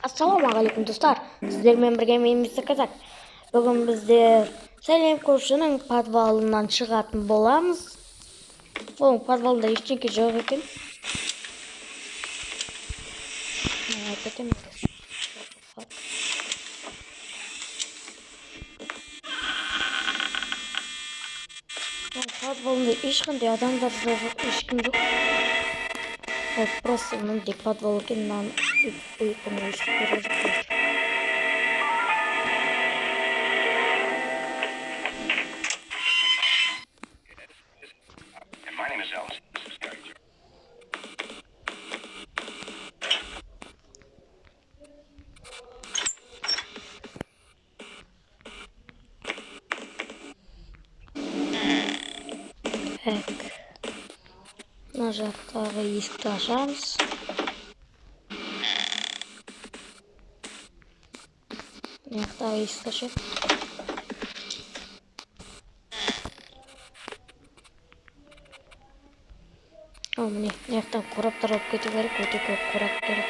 Ассалаумағалейкум достар, сіздермен бірге мен мистер Казак. Бүгін біздер сәлем көршінің подвалынан шығатын боламыз. Оның подвалында ештеңке жоқ екен. Подвалында ешқандай адамдар жоқ, ешкім жоқ. Вот просто мындай подвал екен, мынаны ұйқыны өшіріп беріп. Мына жақтағы есікті ашамыз. Мына жақтағы есікті ашайық. Міне, мына жақтан қораптар алып кету керек, өте көп қорап керек.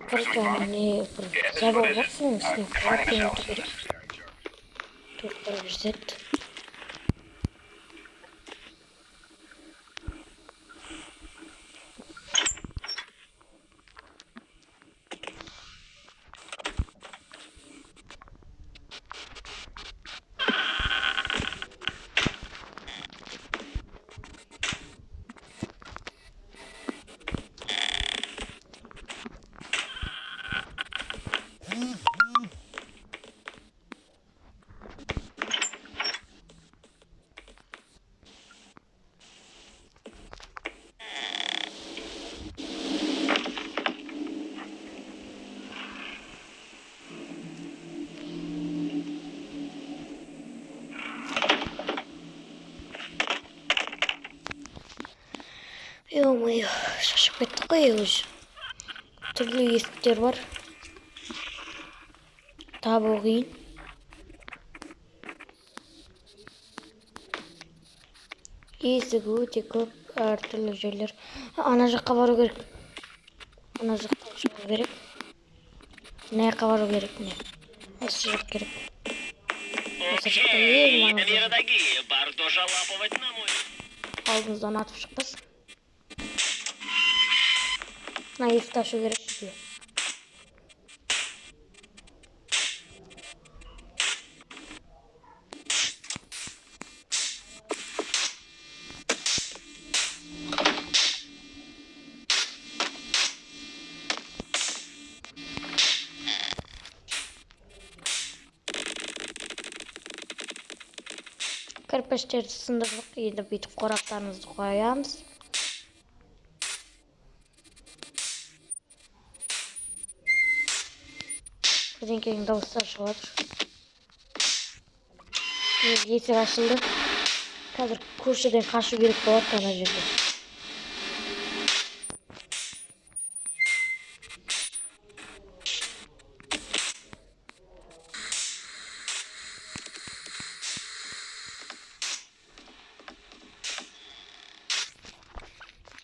Короче, міне бір забор бар, соның үстіне қораппен өту керек. Тоқтар жүрсет. Ё-моё, шашып кеттік қой уже. Түрлі есіктер бар. Табу қиын. Есігі өте көп, әртүрлі жерлер. Ана жаққа бару керек. Ана жақтан шығу керек. Мына жаққа бару керек, міне. Осы жақ керек. Осы жақта ең маңызды. Алдымыздан атып шықпас. Мына есікті ашу керек бізге. Кірпіштерді сындырдық, енді бүйтіп қораптарымызды қоямыз. Бірден кейін дауыстар шығып жатыр. Есік ашылды. Қазір көршіден қашу керек болады ана жерде.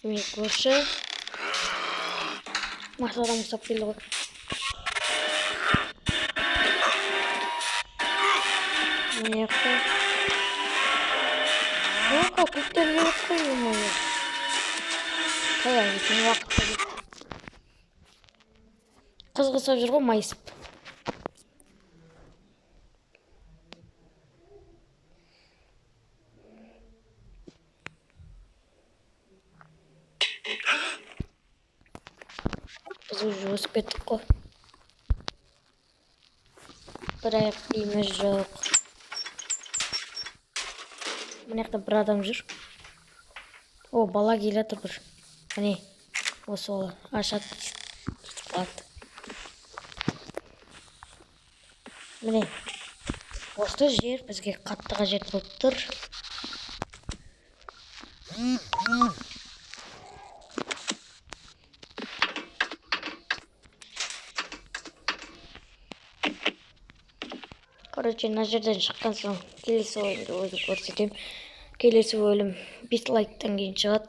Мен көрші масадан ұстап келді ғой. Мына жақта жаққа көктер келіп қойды ма? Қаяқ екен уақытта кетті. Қыз қысып жүр ғой майысып. Біз уже өсіп кеттік қой. Бірақ дейміз жоқ. Мына жақта бір адам жүр. О, бала келе жатыр бір. Міне, осы бала ашады. Міне, осы жер бізге қатты қажет болып тұр. Короче, мына жерден шыққан соң келесі ойынды өзім көрсетемін. Келесі бөлім 5 лайктан кейін шығады.